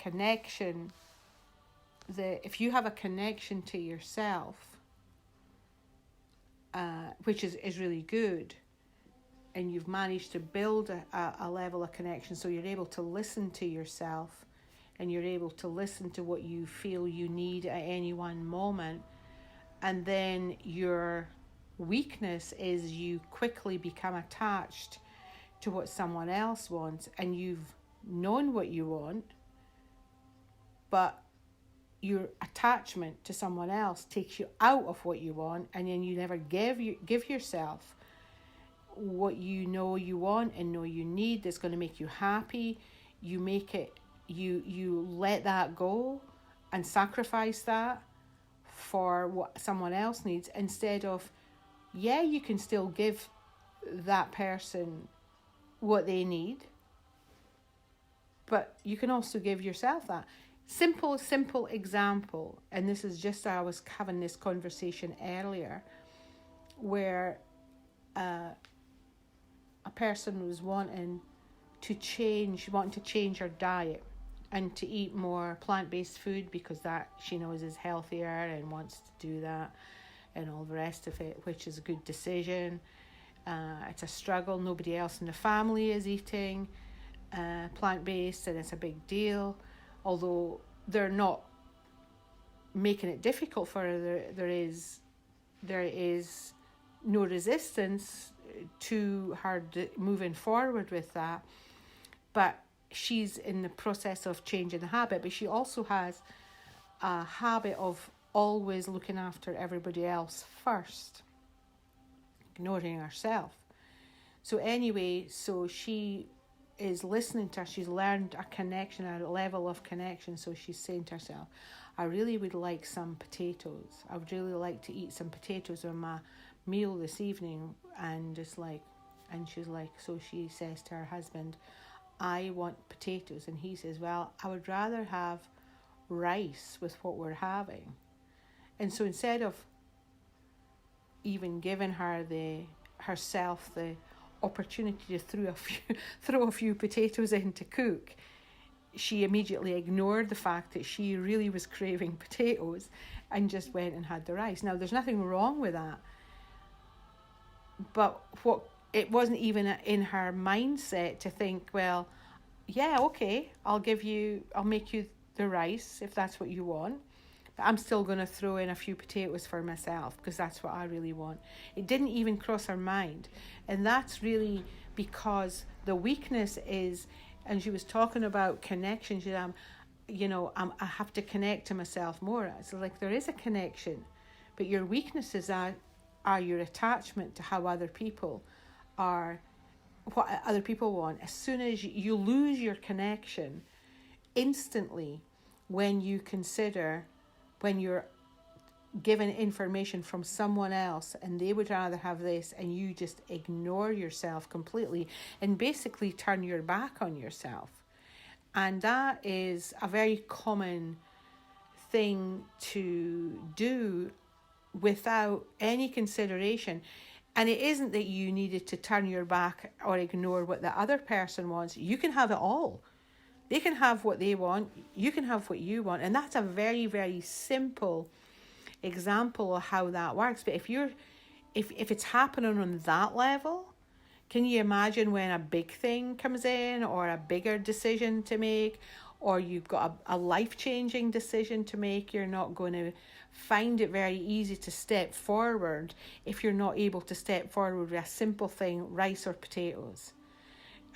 connection, if you have a connection to yourself, which is really good, and you've managed to build a level of connection, so you're able to listen to yourself, and you're able to listen to what you feel you need at any one moment, and then your weakness is you quickly become attached to what someone else wants, and you've known what you want, but your attachment to someone else takes you out of what you want, and then you never give yourself what you know you want and know you need that's going to make you happy. You make it, you let that go and sacrifice that for what someone else needs, instead of, you can still give that person what they need, but you can also give yourself that. Simple example, and this is just, I was having this conversation earlier where a person was wanting to change her diet and to eat more plant-based food because that she knows is healthier and wants to do that and all the rest of it, which is a good decision. It's a struggle. Nobody else in the family is eating plant-based, and it's a big deal. Although they're not making it difficult for her, there is no resistance to her moving forward with that. But she's in the process of changing the habit. But she also has a habit of always looking after everybody else first, ignoring herself. So anyway, she is listening to her. She's learned a connection, a level of connection. So she's saying to herself, I really would like some potatoes. I would really like to eat some potatoes on my meal this evening. And she's like, so she says to her husband, I want potatoes. And he says, well, I would rather have rice with what we're having. And so instead of even giving herself the opportunity to throw a few potatoes in to cook, she immediately ignored the fact that she really was craving potatoes and just went and had the rice. Now, there's nothing wrong with that, but it wasn't even in her mindset to think, well, yeah, okay, I'll make you the rice if that's what you want, but I'm still going to throw in a few potatoes for myself because that's what I really want. It didn't even cross her mind. And that's really because the weakness is, and she was talking about connection. She said, I have to connect to myself more. So there is a connection, but your weaknesses are your attachment to how other people are, what other people want. As soon as you lose your connection, instantly, when you're given information from someone else and they would rather have this, and you just ignore yourself completely and basically turn your back on yourself. And that is a very common thing to do without any consideration. And it isn't that you needed to turn your back or ignore what the other person wants. You can have it all. They can have what they want. You can have what you want. And that's a very, very simple example of how that works. But if it's happening on that level, can you imagine when a big thing comes in, or a bigger decision to make, or you've got a life-changing decision to make? You're not going to find it very easy to step forward if you're not able to step forward with a simple thing, rice or potatoes.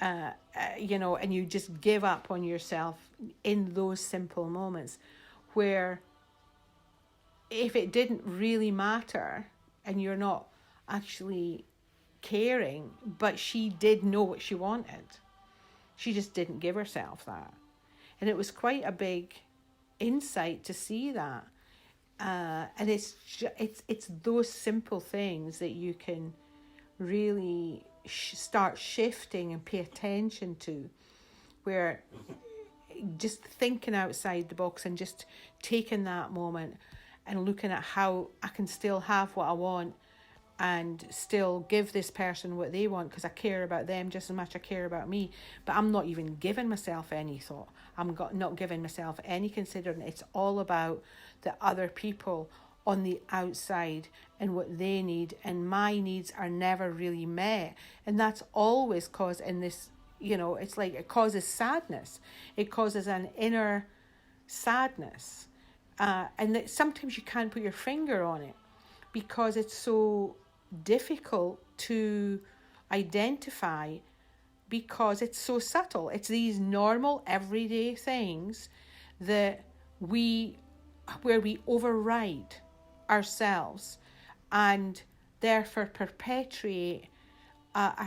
And you just give up on yourself in those simple moments where if it didn't really matter and you're not actually caring, but she did know what she wanted, she just didn't give herself that. And it was quite a big insight to see that. And it's those simple things that you can really start shifting and pay attention to, where just thinking outside the box and just taking that moment and looking at how I can still have what I want and still give this person what they want because I care about them just as much as I care about me. But I'm not even giving myself any thought. Not giving myself any considering. It's all about the other people on the outside and what they need, and my needs are never really met. And that's always caused in this, it's like it causes sadness. It causes an inner sadness. And that sometimes you can't put your finger on it because it's so difficult to identify because it's so subtle. It's these normal everyday things that where we override ourselves and therefore perpetuate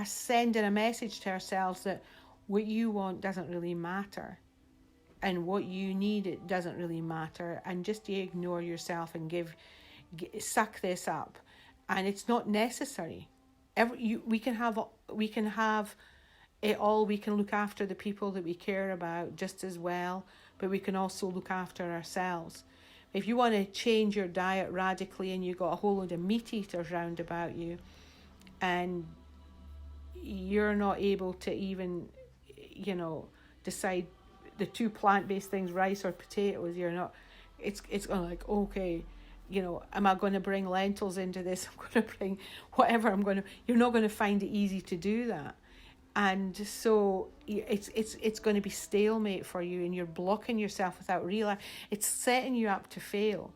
sending a message to ourselves that what you want doesn't really matter and what you need, it doesn't really matter, and just you ignore yourself and suck this up, and it's not necessary. We can have it all. We can look after the people that we care about just as well, but we can also look after ourselves. If you want to change your diet radically and you've got a whole load of meat eaters round about you and you're not able to even, decide the two plant-based things, rice or potatoes, it's kind of like, okay, am I going to bring lentils into this? I'm going to bring whatever you're not going to find it easy to do that. And so it's going to be stalemate for you, and you're blocking yourself without realizing. It's setting you up to fail.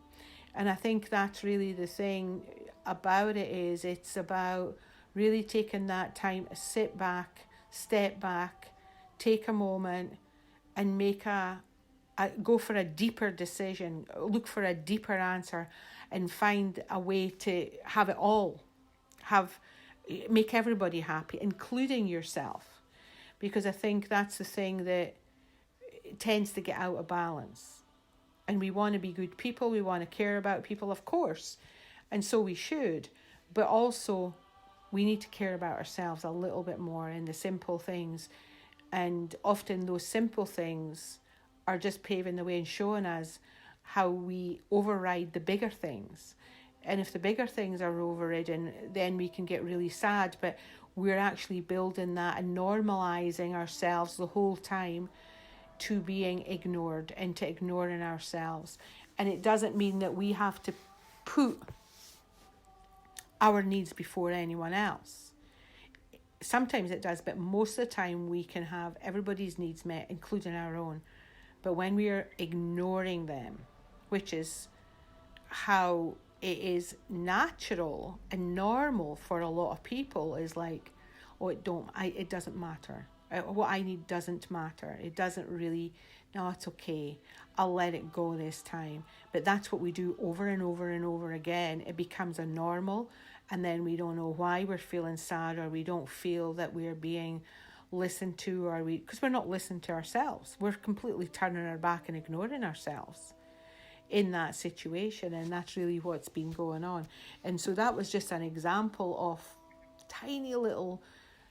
And I think that's really the thing about it is it's about really taking that time to sit back, step back, take a moment and go for a deeper decision, look for a deeper answer and find a way to have it all, make everybody happy, including yourself, because I think that's the thing that tends to get out of balance. And we want to be good people, we want to care about people, of course, and so we should, but also we need to care about ourselves a little bit more in the simple things. And often those simple things are just paving the way and showing us how we override the bigger things. And if the bigger things are overridden, then we can get really sad. But we're actually building that and normalizing ourselves the whole time to being ignored and to ignoring ourselves. And it doesn't mean that we have to put our needs before anyone else. Sometimes it does, but most of the time we can have everybody's needs met, including our own. But when we are ignoring them, which is how it is natural and normal for a lot of people, is like, oh, it doesn't matter. What I need doesn't matter. It doesn't really, no, it's okay. I'll let it go this time. But that's what we do over and over and over again. It becomes a normal, and then we don't know why we're feeling sad, or we don't feel that we're being listened to, or because we're not listening to ourselves. We're completely turning our back and ignoring ourselves in that situation, and that's really what's been going on. And so that was just an example of tiny little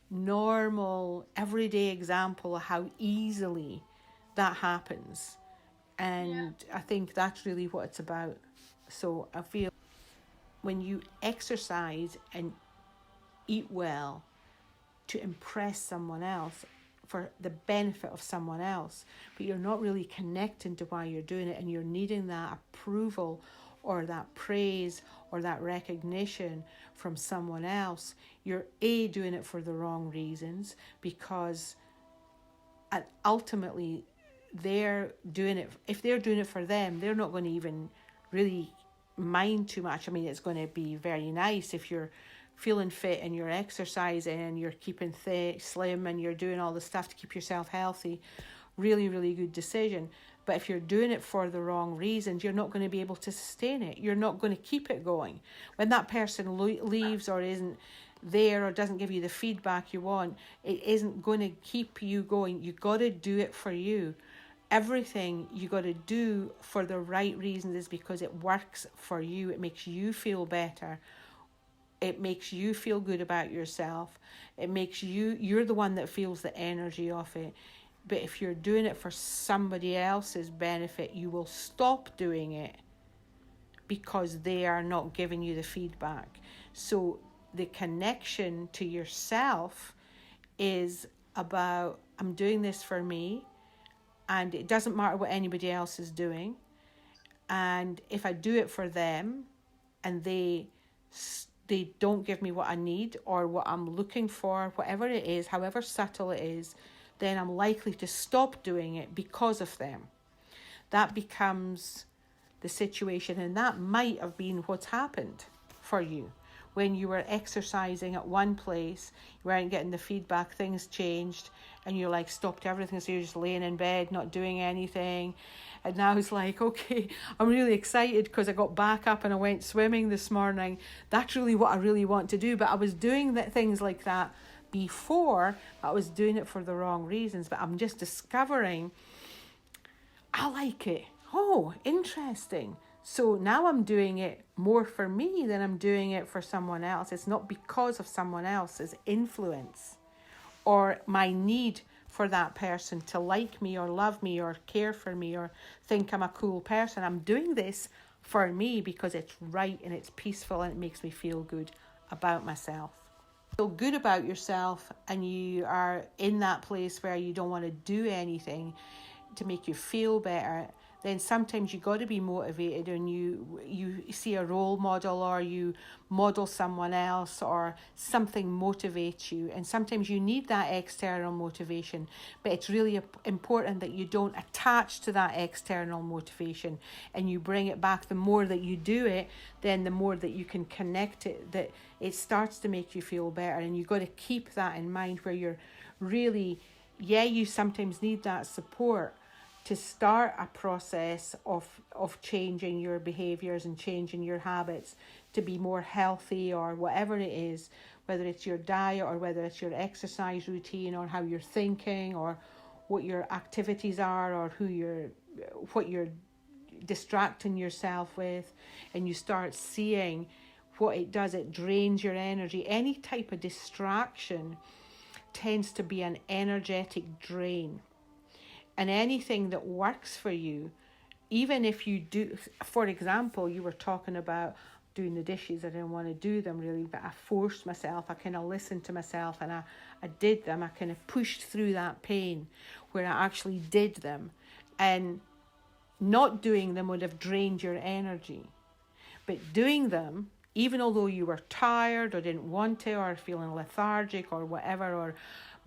normal everyday example of how easily that happens. And I think that's really what it's about. So I feel when you exercise and eat well to impress someone else, for the benefit of someone else, but you're not really connecting to why you're doing it, and you're needing that approval or that praise or that recognition from someone else, you're doing it for the wrong reasons, because ultimately they're doing it, if they're doing it for them, they're not going to even really mind too much. I mean, it's going to be very nice if you're feeling fit and you're exercising and you're keeping slim and you're doing all the stuff to keep yourself healthy. Really, really good decision. But if you're doing it for the wrong reasons, you're not going to be able to sustain it. You're not going to keep it going. When that person leaves or isn't there or doesn't give you the feedback you want, it isn't going to keep you going. You got to do it for you. Everything you got to do for the right reasons is because it works for you. It makes you feel better. It makes you feel good about yourself. It makes you're the one that feels the energy of it. But if you're doing it for somebody else's benefit, you will stop doing it because they are not giving you the feedback. So the connection to yourself is about, I'm doing this for me, and it doesn't matter what anybody else is doing. And if I do it for them and they don't give me what I need or what I'm looking for, whatever it is, however subtle it is, then I'm likely to stop doing it because of them. That becomes the situation, and that might have been what's happened for you. When you were exercising at one place, you weren't getting the feedback, things changed, and you like stopped everything, so you're just laying in bed, not doing anything. And now it's like, okay, I'm really excited because I got back up and I went swimming this morning. That's really what I really want to do. But I was doing things like that before, but I was doing it for the wrong reasons. But I'm just discovering I like it. Oh, interesting. So now I'm doing it more for me than I'm doing it for someone else. It's not because of someone else's influence or my need for that person to like me or love me or care for me or think I'm a cool person. I'm doing this for me because it's right and it's peaceful and it makes me feel good about myself. Feel good about yourself and you are in that place where you don't want to do anything to make you feel better, then sometimes you got to be motivated, and you see a role model or you model someone else or something motivates you, and sometimes you need that external motivation. But it's really important that you don't attach to that external motivation and you bring it back. The more that you do it, then the more that you can connect it, that it starts to make you feel better. And you've got to keep that in mind, where you're really, you sometimes need that support to start a process of changing your behaviors and changing your habits to be more healthy, or whatever it is, whether it's your diet or whether it's your exercise routine or how you're thinking or what your activities are or what you're distracting yourself with. And you start seeing what it does. It drains your energy. Any type of distraction tends to be an energetic drain. And anything that works for you, even if you do, for example, you were talking about doing the dishes. I didn't want to do them really, but I forced myself. I kind of listened to myself and I did them. I kind of pushed through that pain where I actually did them. And not doing them would have drained your energy. But doing them, even although you were tired or didn't want to or feeling lethargic or whatever, or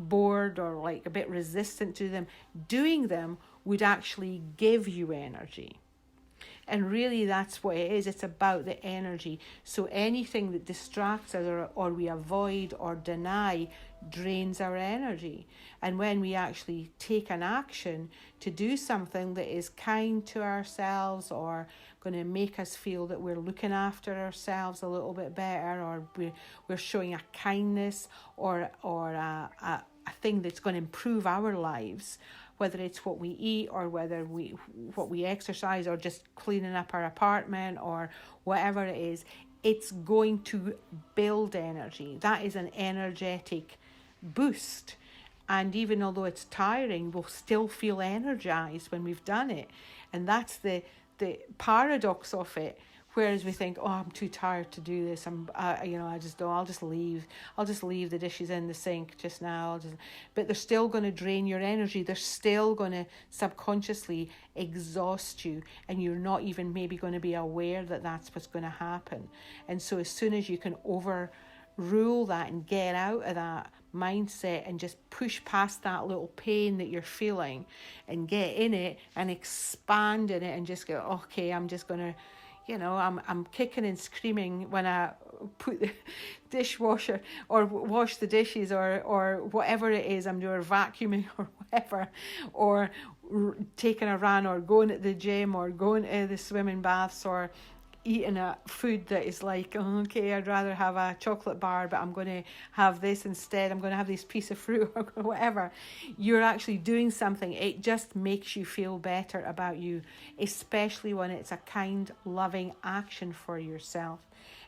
bored or like a bit resistant to them, doing them would actually give you energy. And really that's what it is. It's about the energy. So anything that distracts us or we avoid or deny drains our energy. And when we actually take an action to do something that is kind to ourselves or going to make us feel that we're looking after ourselves a little bit better, or we're showing a kindness or a thing that's going to improve our lives, whether it's what we eat or whether what we exercise or just cleaning up our apartment or whatever it is, it's going to build energy. That is an energetic boost. And even although it's tiring, we'll still feel energized when we've done it. And that's the paradox of it. Whereas we think, oh, I'm too tired to do this. I'll just leave the dishes in the sink just now. But they're still going to drain your energy. They're still going to subconsciously exhaust you. And you're not even maybe going to be aware that that's what's going to happen. And so as soon as you can overrule that and get out of that mindset and just push past that little pain that you're feeling and get in it and expand in it and just go, okay, I'm just going to, I'm kicking and screaming when I put the dishwasher or wash the dishes or whatever it is I'm doing, or vacuuming or whatever, or taking a run or going to the gym or going to the swimming baths or eating a food that is like, okay, I'd rather have a chocolate bar, but I'm going to have this instead. I'm going to have this piece of fruit or whatever. You're actually doing something. It just makes you feel better about you, especially when it's a kind, loving action for yourself.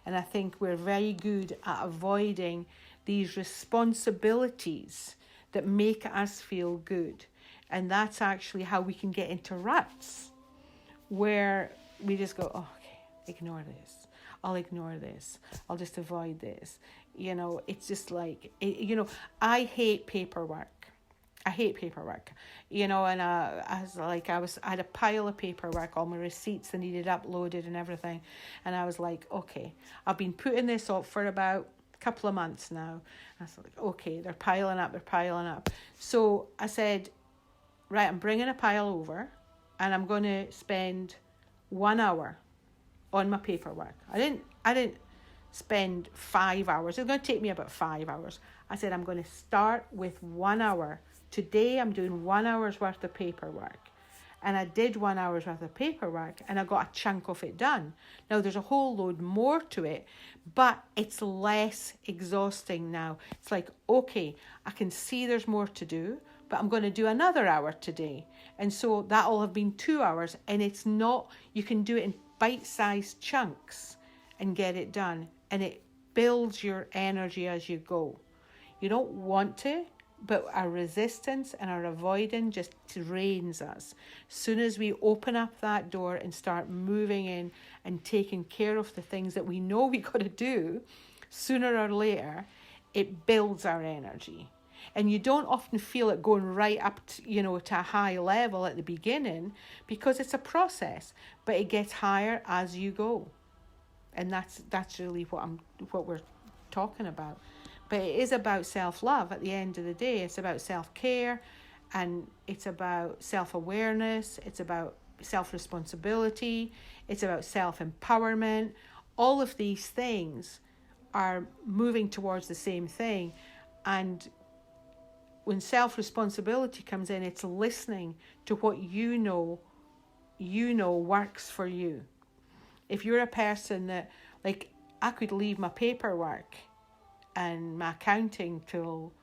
And I think we're very good at avoiding these responsibilities that make us feel good. And that's actually how we can get into ruts where we just go, ignore this. I'll ignore this. I'll just avoid this. You know, it's just like, you know, I hate paperwork. I hate paperwork, you know, and I had a pile of paperwork, all my receipts that needed uploaded and everything. And I was like, okay, I've been putting this up for about a couple of months now. I was like, okay, they're piling up. So I said, right, I'm bringing a pile over and I'm going to spend 1 hour on my paperwork. I didn't spend 5 hours. It's going to take me about 5 hours. I said, I'm going to start with 1 hour. Today I'm doing 1 hour's worth of paperwork. And I did 1 hour's worth of paperwork and I got a chunk of it done. Now there's a whole load more to it, but it's less exhausting now. It's like, okay, I can see there's more to do, but I'm going to do another hour today. And so that'll have been 2 hours, and it's not, you can do it in bite-sized chunks and get it done. And it builds your energy as you go. You don't want to, but our resistance and our avoiding just drains us. As soon as we open up that door and start moving in and taking care of the things that we know we got to do, sooner or later, it builds our energy. And you don't often feel it going right up to, you know, to a high level at the beginning, because it's a process, but it gets higher as you go. And that's really what we're talking about. But it is about self-love at the end of the day. It's about self-care, and it's about self-awareness. It's about self-responsibility. It's about self-empowerment. All of these things are moving towards the same thing. And when self-responsibility comes in, it's listening to what you know works for you. If you're a person that, like, I could leave my paperwork and my accounting till,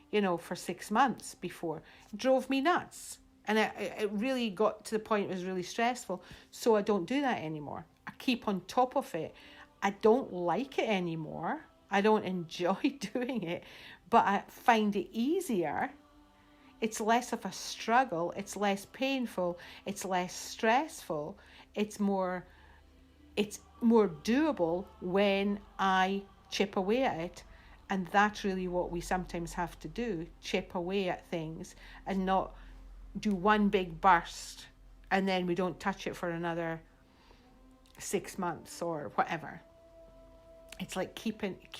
you know, for 6 months before, it drove me nuts. And it really got to the point it was really stressful. So I don't do that anymore. I keep on top of it. I don't like it anymore. I don't enjoy doing it, but I find it easier. It's less of a struggle. It's less painful. It's less stressful. It's more doable when I chip away at it. And that's really what we sometimes have to do, chip away at things and not do one big burst and then we don't touch it for another 6 months or whatever. It's like keeping it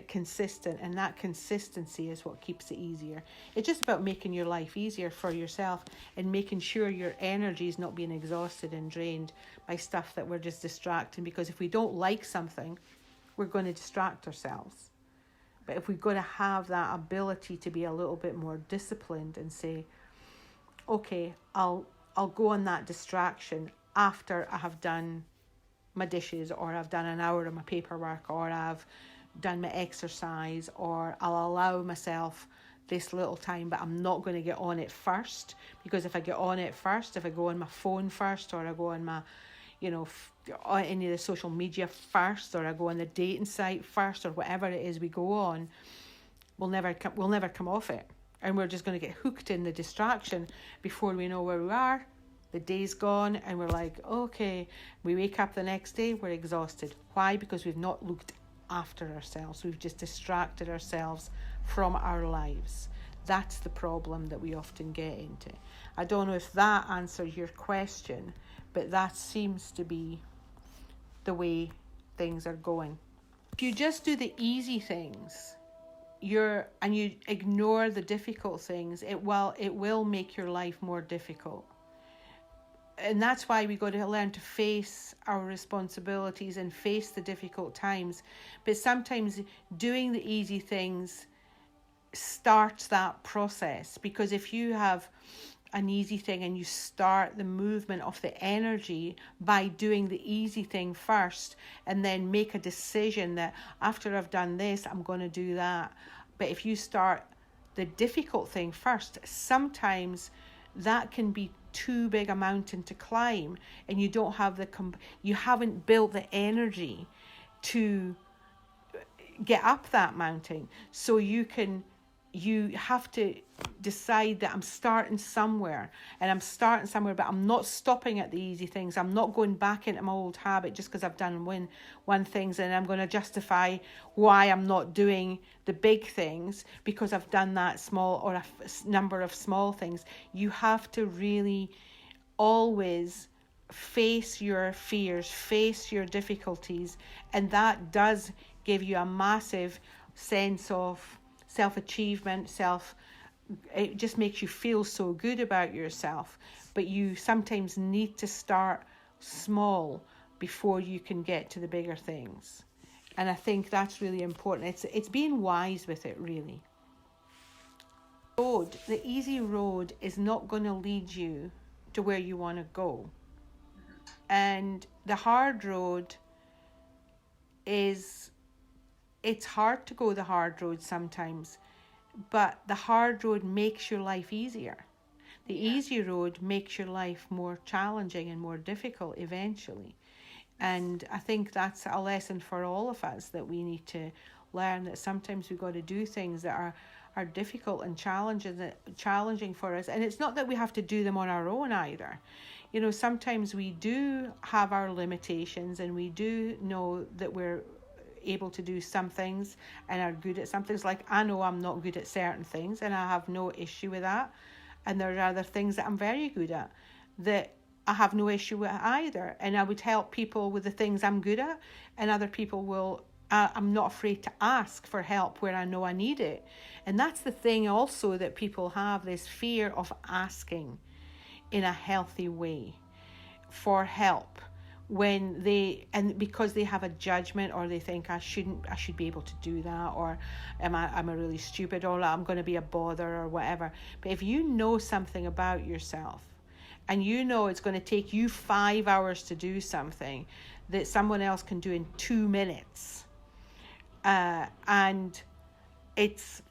consistent, and that consistency is what keeps it easier. It's just about making your life easier for yourself and making sure your energy is not being exhausted and drained by stuff that we're just distracting, because if we don't like something, we're going to distract ourselves. But if we've got to have that ability to be a little bit more disciplined and say, okay, I'll go on that distraction after I have done my dishes, or I've done an hour of my paperwork, or I've done my exercise, or I'll allow myself this little time, but I'm not going to get on it first, because if I get on it first, if I go on my phone first, or I go on my, you know, on any of the social media first, or I go on the dating site first, or whatever it is we go on, we'll never come off it, and we're just going to get hooked in the distraction. Before we know where we are, the day's gone, and we're like, okay, we wake up the next day, we're exhausted. Why? Because we've not looked after ourselves. We've just distracted ourselves from our lives. That's the problem that we often get into. I don't know if that answers your question, but that seems to be the way things are going. If you just do the easy things, you ignore the difficult things, it will make your life more difficult. And that's why we got to learn to face our responsibilities and face the difficult times. But sometimes doing the easy things starts that process, because if you have an easy thing and you start the movement of the energy by doing the easy thing first, and then make a decision that after I've done this, I'm going to do that. But if you start the difficult thing first, sometimes that can be too big a mountain to climb, and you don't have you haven't built the energy to get up that mountain, so you can you have to decide that I'm starting somewhere, but I'm not stopping at the easy things. I'm not going back into my old habit just because I've done one things, and I'm going to justify why I'm not doing the big things because I've done that small or a number of small things. You have to really always face your fears, face your difficulties, and that does give you a massive sense of self-achievement, it just makes you feel so good about yourself. But you sometimes need to start small before you can get to the bigger things. And I think that's really important. It's being wise with it, really. The easy road is not going to lead you to where you want to go. And the hard road it's hard to go the hard road sometimes, but the hard road makes your life easier. The easy road makes your life more challenging and more difficult eventually. And I think that's a lesson for all of us, that we need to learn that sometimes we've got to do things that are difficult and challenging for us. And it's not that we have to do them on our own either. You know, sometimes we do have our limitations, and we do know that we're able to do some things and are good at some things. Like, I know I'm not good at certain things, and I have no issue with that. And there are other things that I'm very good at that I have no issue with either. And I would help people with the things I'm good at, and other people will. I'm not afraid to ask for help where I know I need it. And that's the thing also, that people have this fear of asking in a healthy way for help, because they have a judgment, or they think I should be able to do that, or am I really stupid, or I'm going to be a bother, or whatever. But if you know something about yourself, and you know it's going to take you 5 hours to do something that someone else can do in 2 minutes, and it's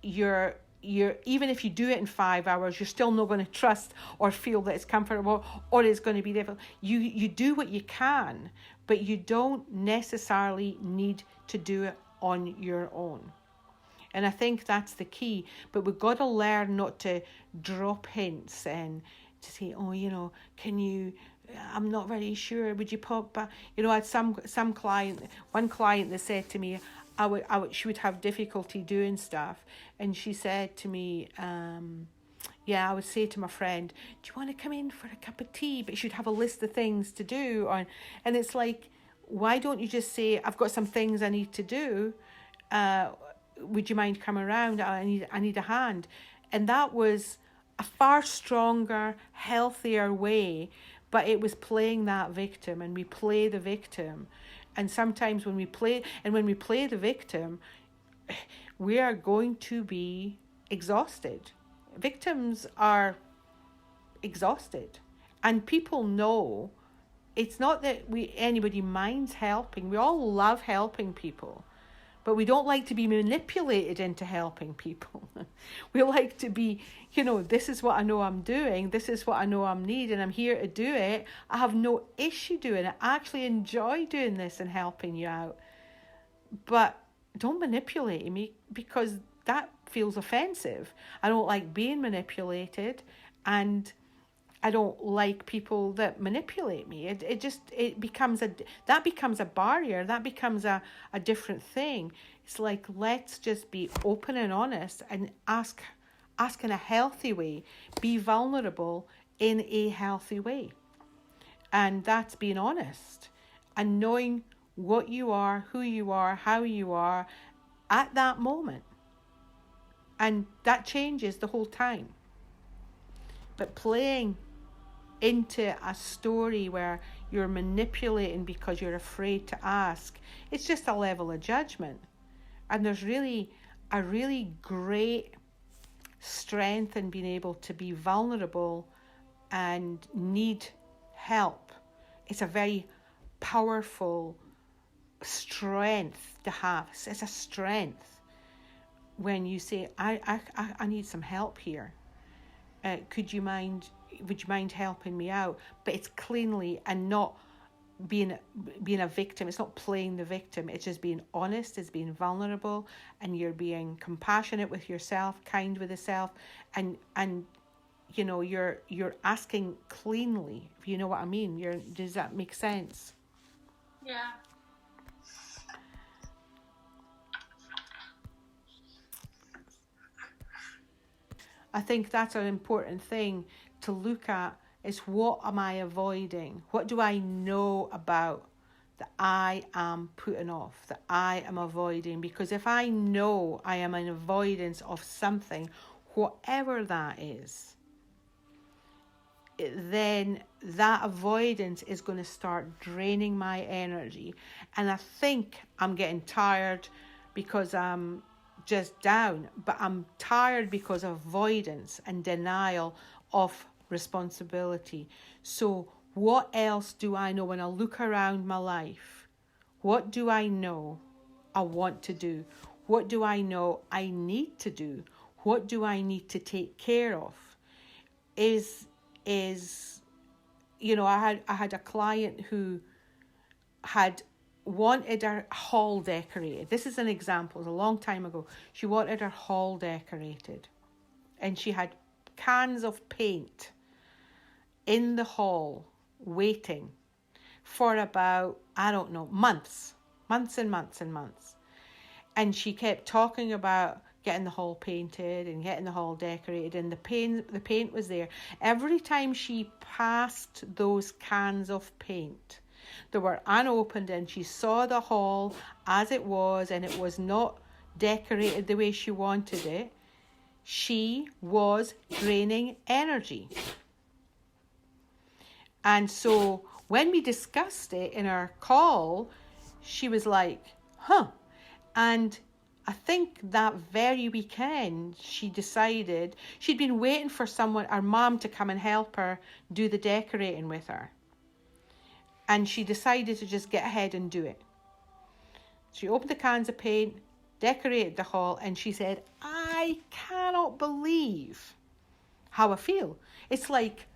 you're even if you do it in 5 hours, you're still not going to trust or feel that it's comfortable, or it's going to be difficult. You do what you can, but you don't necessarily need to do it on your own. And I think that's the key. But we've got to learn not to drop hints and to say, can you, I'm not very sure, would you pop back? I had one client that said to me, she would have difficulty doing stuff, and she said to me, I would say to my friend, do you want to come in for a cup of tea? But she'd have a list of things to do, and it's like, why don't you just say, I've got some things I need to do, would you mind coming around? I need a hand. And that was a far stronger, healthier way, but it was playing that victim, and we play the victim. And sometimes when we play the victim, we are going to be exhausted. Victims are exhausted. And people know it's not that anybody minds helping. We all love helping people. But we don't like to be manipulated into helping people. We like to be, this is what I know I'm doing. This is what I know I need, and I'm here to do it. I have no issue doing it. I actually enjoy doing this and helping you out. But don't manipulate me, because that feels offensive. I don't like being manipulated, and I don't like people that manipulate me. It becomes a barrier. That becomes a different thing. It's like, let's just be open and honest and ask in a healthy way. Be vulnerable in a healthy way. And that's being honest and knowing what you are, who you are, how you are at that moment. And that changes the whole time. But playing into a story where you're manipulating because you're afraid to ask, it's just a level of judgment. And there's really a really great strength in being able to be vulnerable and need help. It's a very powerful strength to have. It's a strength when you say, I need some help here. Would you mind helping me out? But it's cleanly and not being a victim. It's not playing the victim. It's just being honest. It's being vulnerable, and you're being compassionate with yourself, kind with yourself, and you know, you're asking cleanly. If you know what I mean. Does that make sense? Yeah. I think that's an important thing to look at, is what am I avoiding? What do I know about that I am putting off, that I am avoiding? Because if I know I am in avoidance of something, whatever that is, then that avoidance is going to start draining my energy. And I think I'm getting tired because I'm just down, but I'm tired because of avoidance and denial of responsibility. So what else do I know when I look around my life? What do I know I want to do? What do I know I need to do? What do I need to take care of? Is you know, I had a client who had wanted her hall decorated. This is an example. It was a long time ago. She wanted her hall decorated, and she had cans of paint in the hall waiting for about, I don't know, months and months and months. And she kept talking about getting the hall painted and getting the hall decorated, and the paint was there. Every time she passed those cans of paint, they were unopened, and she saw the hall as it was, and it was not decorated the way she wanted it. She was draining energy. And so when we discussed it in our call, she was like, huh. And I think that very weekend, she decided, she'd been waiting for someone, her mum, to come and help her do the decorating with her. And she decided to just get ahead and do it. She opened the cans of paint, decorated the hall, and she said, I cannot believe how I feel. It's like,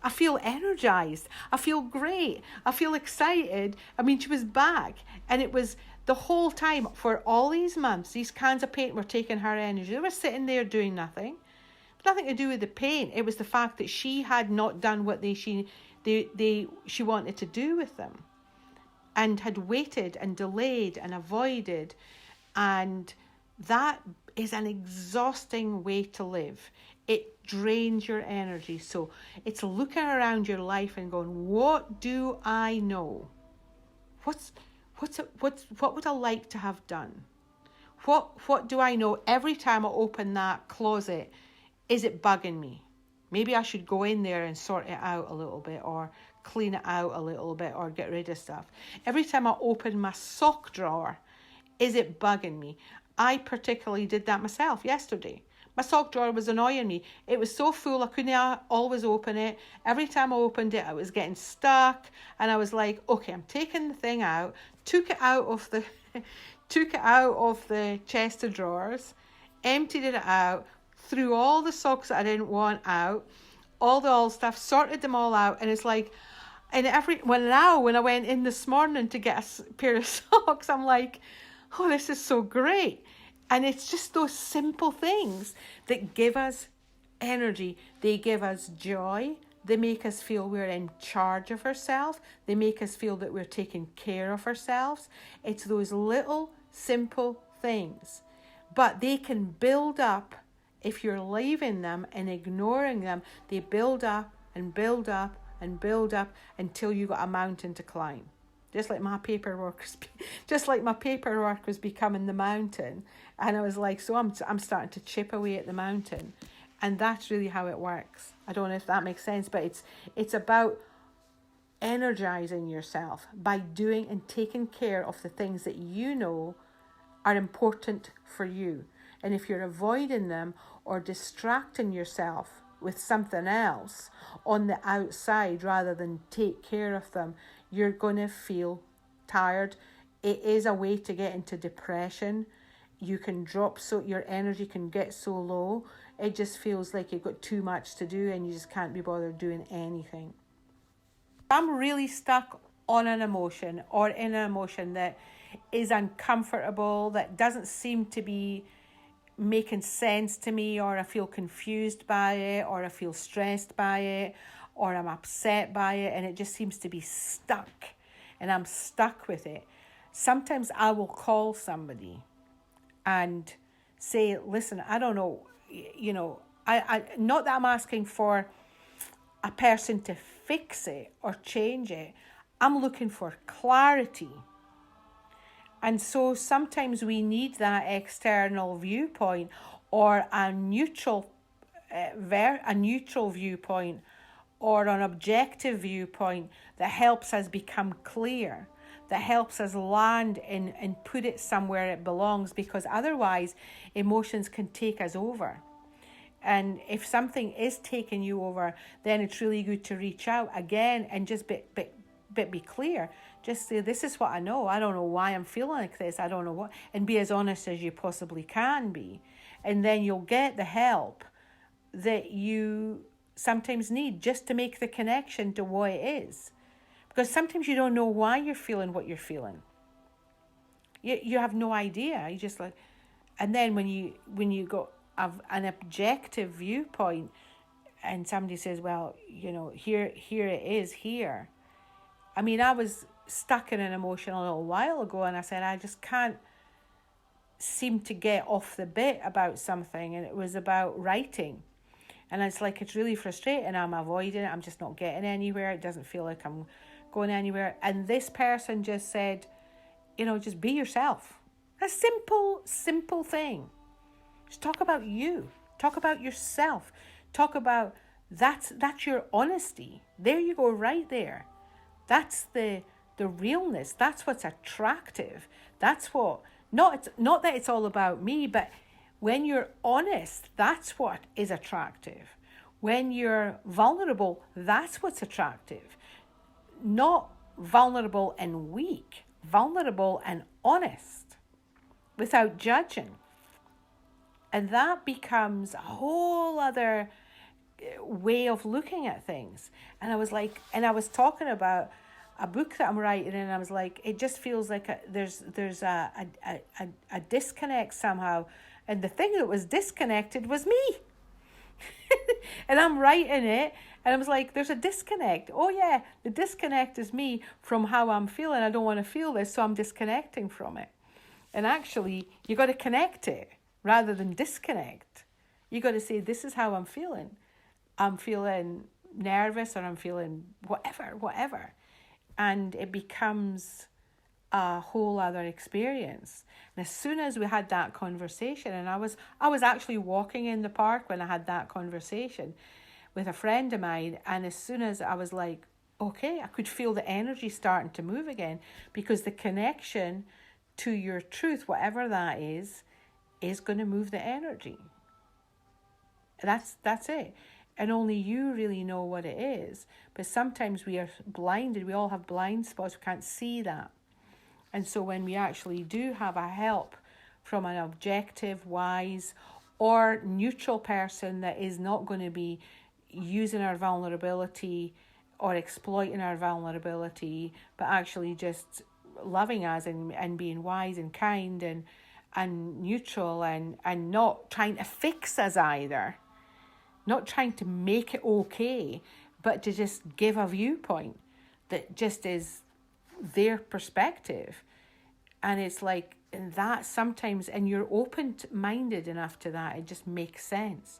I feel energized. I feel great. I feel excited. I mean, she was back, and it was the whole time for all these months, these cans of paint were taking her energy. They were sitting there doing nothing. Nothing to do with the paint. It was the fact that she had not done what she wanted to do with them, and had waited and delayed and avoided. And that is an exhausting way to live. It drains your energy. So it's looking around your life and going, what do I know? What would I like to have done? What do I know? Every time I open that closet, is it bugging me? Maybe I should go in there and sort it out a little bit, or clean it out a little bit, or get rid of stuff. Every time I open my sock drawer, is it bugging me? I particularly did that myself yesterday. My sock drawer was annoying me. It was so full, I couldn't always open it. Every time I opened it, I was getting stuck, and I was like, okay, I'm taking the thing out. Took it out of the chest of drawers, emptied it out, threw all the socks that I didn't want out, all the old stuff, sorted them all out, and it's like, and when I went in this morning to get a pair of socks, I'm like, oh, this is so great. And it's just those simple things that give us energy. They give us joy. They make us feel we're in charge of ourselves. They make us feel that we're taking care of ourselves. It's those little simple things. But they can build up if you're leaving them and ignoring them. They build up and build up and build up until you got a mountain to climb. Just like my paperwork was becoming the mountain. And I was like, so I'm starting to chip away at the mountain. And that's really how it works. I don't know if that makes sense, but it's about energizing yourself by doing and taking care of the things that you know are important for you. And if you're avoiding them or distracting yourself with something else on the outside rather than take care of them, you're going to feel tired. It is a way to get into depression. You can drop, so your energy can get so low. It just feels like you've got too much to do and you just can't be bothered doing anything. I'm really stuck on an emotion or in an emotion that is uncomfortable, that doesn't seem to be making sense to me, or I feel confused by it, or I feel stressed by it, or I'm upset by it, and it just seems to be stuck, and I'm stuck with it. Sometimes I will call somebody and say, listen, I don't know, I not that I'm asking for a person to fix it or change it. I'm looking for clarity. And so sometimes we need that external viewpoint, or a neutral viewpoint, or an objective viewpoint that helps us become clear, that helps us land and put it somewhere it belongs, because otherwise emotions can take us over. And if something is taking you over, then it's really good to reach out again and just be clear. Just say, this is what I know. I don't know why I'm feeling like this. I don't know what. And be as honest as you possibly can be. And then you'll get the help that you sometimes need, just to make the connection to what it is. Because sometimes you don't know why you're feeling what you're feeling. You have no idea. You just like, and then when you go have an objective viewpoint, and somebody says, well, here it is here. I mean, I was stuck in an emotion a little while ago, and I said, I just can't seem to get off the bit about something, and it was about writing. And it's like, it's really frustrating. I'm avoiding it. I'm just not getting anywhere. It doesn't feel like I'm going anywhere. And this person just said, just be yourself. A simple thing. Just talk about you. Talk about yourself. Talk about that's your honesty. There you go, right there. That's the realness. That's what's attractive. That's what, not that it's all about me, but when you're honest, that's what is attractive. When you're vulnerable, that's what's attractive. Not vulnerable and weak, vulnerable and honest, without judging. And that becomes a whole other way of looking at things. And I was talking about a book that I'm writing, and I was like, it just feels like there's a disconnect somehow. And the thing that was disconnected was me. And I'm writing it, and I was like, there's a disconnect. Oh yeah, the disconnect is me from how I'm feeling. I don't want to feel this, so I'm disconnecting from it. And actually, you got to connect it rather than disconnect. You got to say, this is how I'm feeling. I'm feeling nervous, or I'm feeling whatever. And it becomes a whole other experience. And as soon as we had that conversation, and I was actually walking in the park when I had that conversation with a friend of mine, and as soon as I was like, okay, I could feel the energy starting to move again, because the connection to your truth, whatever that is going to move the energy. That's it. And only you really know what it is. But sometimes we are blinded. We all have blind spots. We can't see that. And so when we actually do have a help from an objective, wise, or neutral person that is not going to be using our vulnerability or exploiting our vulnerability, but actually just loving us and being wise and kind and neutral and not trying to fix us either, not trying to make it okay, but to just give a viewpoint that just is their perspective. And it's like, and that sometimes, and you're open-minded enough to that, it just makes sense.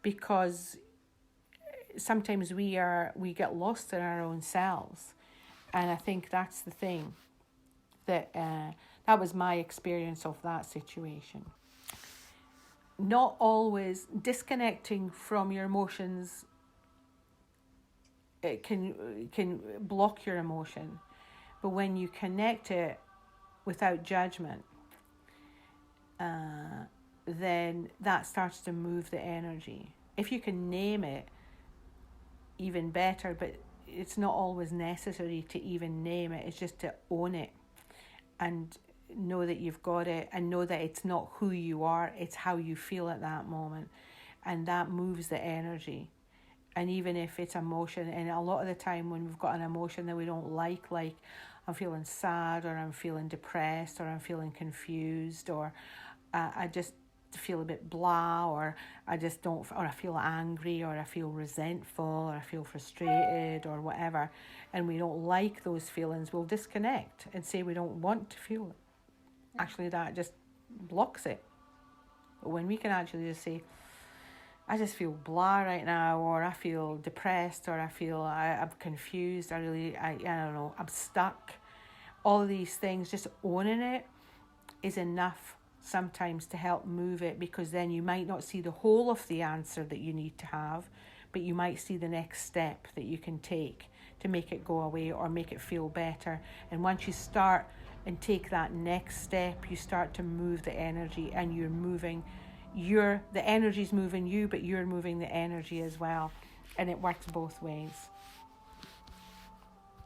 Because sometimes we get lost in our own selves. And I think that's the thing, that was my experience of that situation. Not always disconnecting from your emotions, it can block your emotion. But when you connect it without judgment, then that starts to move the energy. If you can name it, even better, but it's not always necessary to even name it. It's just to own it and know that you've got it, and know that it's not who you are, it's how you feel at that moment. And that moves the energy. And even if it's emotion, and a lot of the time when we've got an emotion that we don't like I'm feeling sad, or I'm feeling depressed, or I'm feeling confused, or I just feel a bit blah, or I just don't, or I feel angry, or I feel resentful, or I feel frustrated, or whatever, and we don't like those feelings, we'll disconnect and say we don't want to feel it. Actually, that just blocks it. But when we can actually just say, I just feel blah right now, or I feel depressed, or I feel I'm confused, I don't know, I'm stuck. All of these things, just owning it is enough sometimes to help move it, because then you might not see the whole of the answer that you need to have, but you might see the next step that you can take to make it go away or make it feel better. And once you start and take that next step, you start to move the energy, and you're moving the energy's moving you, but you're moving the energy as well, and it works both ways.